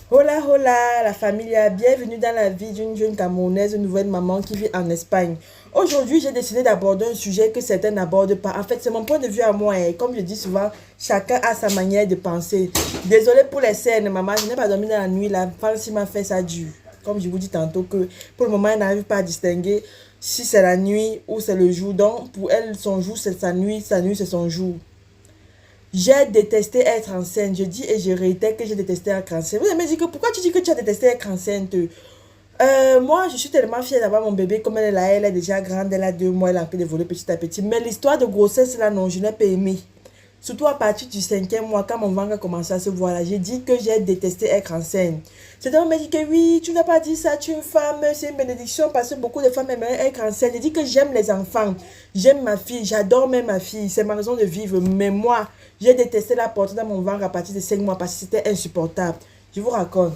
Hola, hola, la familia, bienvenue dans la vie d'une jeune Camerounaise, une nouvelle maman qui vit en Espagne. Aujourd'hui, j'ai décidé d'aborder un sujet que certains n'abordent pas. En fait, c'est mon point de vue à moi. Et comme je dis souvent, chacun a sa manière de penser. Désolée pour les scènes, maman, je n'ai pas dormi dans la nuit. La Francie m'a fait ça dur. Comme je vous dis tantôt que pour le moment, elle n'arrive pas à distinguer si c'est la nuit ou c'est le jour. Donc, pour elle, son jour, c'est sa nuit, c'est son jour. J'ai détesté être enceinte. Je dis et je réitère que j'ai détesté être enceinte. Vous allez me dire que pourquoi tu dis que tu as détesté être enceinte? Moi, je suis tellement fière d'avoir mon bébé comme elle est là. Elle est déjà grande, elle a 2 mois, elle a envie d'évoluer petit à petit. Mais l'histoire de grossesse, là, non, je n'ai pas aimé. Surtout à partir du 5e mois, quand mon ventre a commencé à se voir là, j'ai dit que j'ai détesté être enceinte. C'était on m'a dit que oui, tu n'as pas dit ça, tu es une femme, c'est une bénédiction parce que beaucoup de femmes aimeraient être enceinte. J'ai dit que j'aime les enfants, j'aime ma fille, j'adore même ma fille, c'est ma raison de vivre. Mais moi, j'ai détesté la porter dans mon ventre à partir de 5 mois parce que c'était insupportable. Je vous raconte.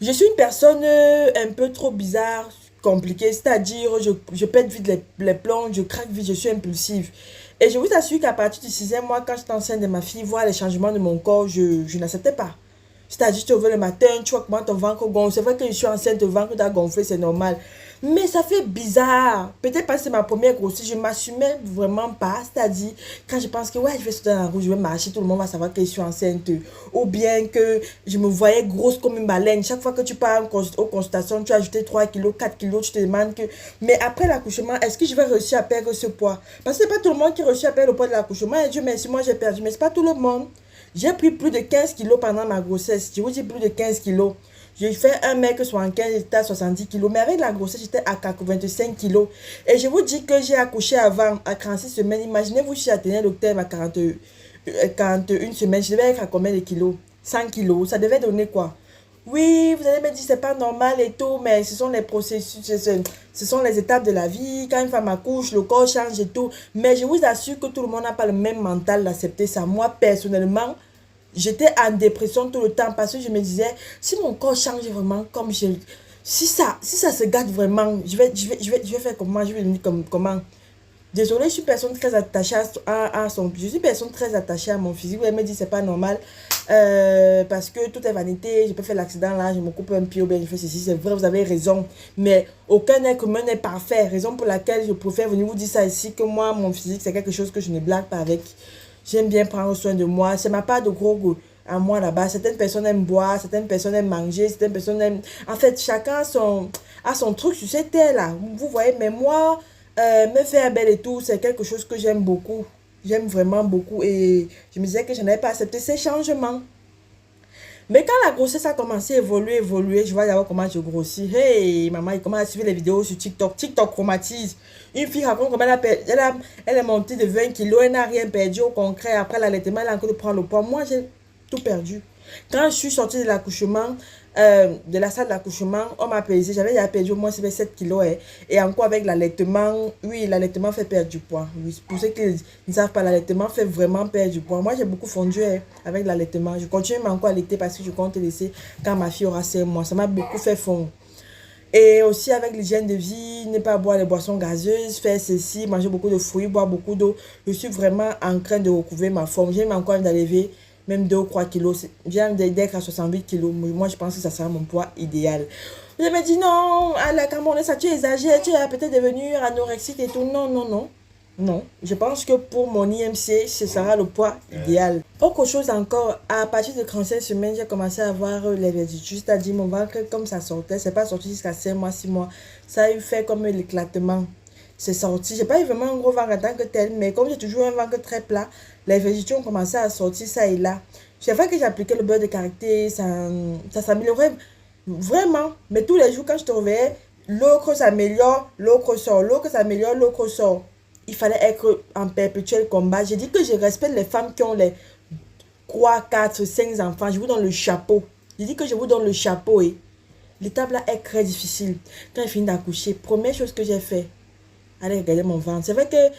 Je suis une personne un peu trop bizarre, compliquée, c'est-à-dire je pète vite les plombs, je craque vite, je suis impulsive. Et je vous assure qu'à partir du 6e mois, quand j'étais enceinte de ma fille, voir les changements de mon corps, je n'acceptais pas. C'est-à-dire, tu te réveilles le matin, tu vois comment ton ventre gonfle. C'est vrai que je suis enceinte, le ventre doit gonfler, c'est normal. Mais ça fait bizarre. Peut-être parce que c'est ma première grossesse, je ne m'assumais vraiment pas. C'est-à-dire, quand je pense que ouais, je vais sauter dans la roue, je vais marcher, tout le monde va savoir que je suis enceinte. Ou bien que je me voyais grosse comme une baleine. Chaque fois que tu pars aux consultations, tu as ajouté 3 kilos, 4 kilos, tu te demandes que. Mais après l'accouchement, est-ce que je vais réussir à perdre ce poids? Parce que ce n'est pas tout le monde qui réussit à perdre le poids de l'accouchement. Et Dieu merci, moi j'ai perdu. Mais ce n'est pas tout le monde. J'ai pris plus de 15 kilos pendant ma grossesse. Je vous dis plus de 15 kilos. J'ai fait 1 m 75, j'étais à 70 kilos. Mais avec la grossesse, j'étais à 85 kilos. Et je vous dis que j'ai accouché avant, à 46 semaines. Imaginez-vous si j'atteignais le terme à 41 semaines. Je devais être à combien de kilos? 100 kilos. Ça devait donner quoi? Oui, vous allez me dire, c'est pas normal et tout, mais ce sont les processus, ce sont les étapes de la vie. Quand une femme accouche, le corps change et tout. Mais je vous assure que tout le monde n'a pas le même mental d'accepter ça. Moi, personnellement, j'étais en dépression tout le temps parce que je me disais, si mon corps change vraiment comme je... Si ça se gâte vraiment, je vais faire comment? Je vais devenir comme, comment? Désolée, je suis personne très attachée son... Je suis personne très attachée à mon physique. Elle me dit c'est pas normal. Parce que tout est vanité. Je peux faire l'accident là, je me coupe un pied ou bien je fais ceci. C'est vrai, vous avez raison. Mais aucun être humain n'est parfait. Raison pour laquelle je préfère venir vous dire ça ici. Que moi, mon physique, c'est quelque chose que je ne blague pas avec. J'aime bien prendre soin de moi. C'est ma part de gros goût à moi là-bas. Certaines personnes aiment boire, certaines personnes aiment manger, certaines personnes aiment... En fait, chacun a son truc sur cette terre là. Vous voyez, mais moi, me faire belle et tout, c'est quelque chose que j'aime beaucoup. J'aime vraiment beaucoup et je me disais que je n'avais pas accepté ces changements. Mais quand la grossesse a commencé à évoluer, je vois d'abord comment je grossis. Hey, maman, il commence à suivre les vidéos sur TikTok. TikTok chromatise. Une fille raconte comment elle est montée de 20 kilos, elle n'a rien perdu. Au concret, après l'allaitement, elle a encore de prendre le poids. Moi, j'ai tout perdu. Quand je suis sortie de l'accouchement, de la salle d'accouchement, on m'a pesé. J'avais déjà perdu au moins 7 kilos. Et encore avec l'allaitement, oui, l'allaitement fait perdre du poids. Oui, pour ceux qui ne savent pas, l'allaitement fait vraiment perdre du poids. Moi, j'ai beaucoup fondu avec l'allaitement. Je continue mais encore à allaiter parce que je compte laisser quand ma fille aura 5 mois. Ça m'a beaucoup fait fondre. Et aussi avec l'hygiène de vie, ne pas boire les boissons gazeuses, faire ceci, manger beaucoup de fruits, boire beaucoup d'eau. Je suis vraiment en train de recouvrer ma forme. J'ai même encore envie d'enlever même 2 ou 3 kilos. J'ai d'être à 68 kilos. Moi, je pense que ça sera mon poids idéal. Je me dis non, à la Cameroun, ça tu exagères, tu es peut-être devenir anorexique et tout. Non, non, non. Non, je pense que pour mon IMC, ce sera le poids idéal. Autre chose encore, à partir de 35 semaines, j'ai commencé à avoir les vertiges, c'est-à-dire mon ventre, comme ça sortait, c'est pas sorti jusqu'à 5 mois, 6 mois, ça a eu fait comme l'éclatement. C'est sorti, j'ai pas eu vraiment un gros ventre en tant que tel, mais comme j'ai toujours un ventre très plat, les vertiges ont commencé à sortir ça et là. Chaque fois que j'appliquais le beurre de karité, ça s'améliorait vraiment. Mais tous les jours, quand je te réveillais, l'eau s'améliore, l'eau sort, l'eau s'améliore, l'eau sort. Il fallait être en perpétuel combat. J'ai dit que je respecte les femmes qui ont les 3 4 5 enfants. Je vous donne le chapeau. J'ai dit que je vous donne le chapeau. L'étape là est très difficile. Quand j'ai fini d'accoucher, première chose que j'ai fait, allez regarder mon ventre. C'est vrai que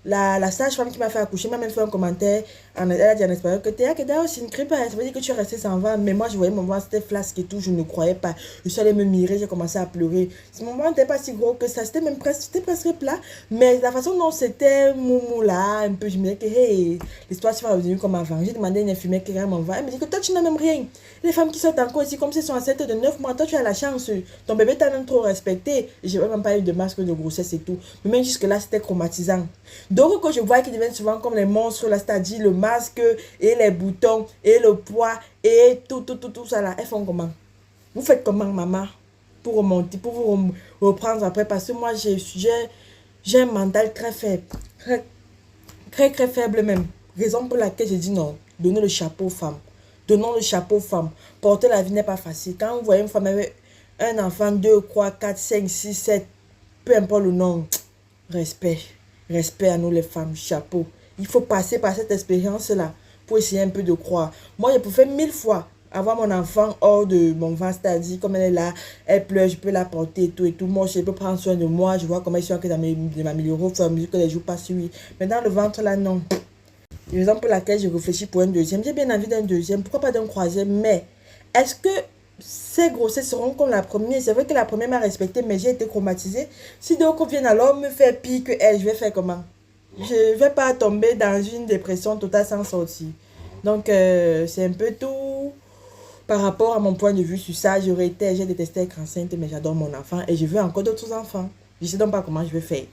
la sage-femme qui m'a fait accoucher m'a même fait un commentaire Elle a dit en espagnol que t'es quedado sin gripa. Ça veut dire que tu es resté sans ventre. Mais moi, je voyais mon ventre, c'était flasque et tout. Je ne croyais pas. Je suis allée me mirer, j'ai commencé à pleurer. Mon ventre n'était pas si gros que ça. C'était presque plat. Mais la façon dont c'était moumou là, un peu, je me disais que, hey, l'histoire se va revenir comme avant. J'ai demandé à une infirmière qui regarde mon ventre. Elle me dit que toi, tu n'as même rien. Les femmes qui sortent encore ici, comme si elles sont enceintes de 9 mois, toi, tu as la chance. Ton bébé t'a même trop respecté. Je n'ai même pas eu de masque de grossesse et tout. Mais même jusque-là, c'était traumatisant. Donc, quand je vois qu'ils deviennent souvent comme les monstres, là, c'est-à-dire le masque et les boutons et le poids et tout ça là, elles font comment? Vous faites comment, maman? Pour remonter, pour vous reprendre après. Parce que moi, j'ai un mental très faible. Très faible même. Raison pour laquelle j'ai dit non. Donnez le chapeau aux femmes. Donnons le chapeau aux femmes. Porter la vie n'est pas facile. Quand vous voyez une femme avec un enfant, 2, 3, 4, 5, 6, 7, peu importe le nom, respect. Respect à nous les femmes, chapeau. Il faut passer par cette expérience-là pour essayer un peu de croire. Moi, je peux faire 1000 fois avoir mon enfant hors de mon ventre, c'est-à-dire comme elle est là, elle pleure, je peux la porter et tout et tout. Moi, je peux prendre soin de moi, je vois comment ils sont en train de m'améliorer au fur et à mesure que les jours passent, oui. Mais dans le ventre, là, non. La raison pour laquelle je réfléchis pour un deuxième. J'ai bien envie d'un deuxième, pourquoi pas d'un troisième, mais est-ce que ces grossesses seront comme la première? C'est vrai que la première m'a respecté, mais j'ai été traumatisée. Si d'autres viennent alors me faire pire que elle, je vais faire comment? Je ne vais pas tomber dans une dépression totale sans sortir. Donc, c'est un peu tout par rapport à mon point de vue sur ça. J'ai détesté être enceinte, mais j'adore mon enfant et je veux encore d'autres enfants. Je ne sais donc pas comment je vais faire.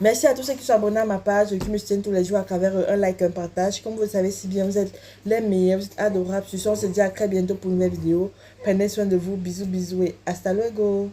Merci à tous ceux qui sont abonnés à ma page, qui me soutiennent tous les jours à travers un like, un partage. Comme vous le savez si bien, vous êtes les meilleurs, vous êtes adorables. On se dit à très bientôt pour une nouvelle vidéo. Prenez soin de vous. Bisous et hasta luego.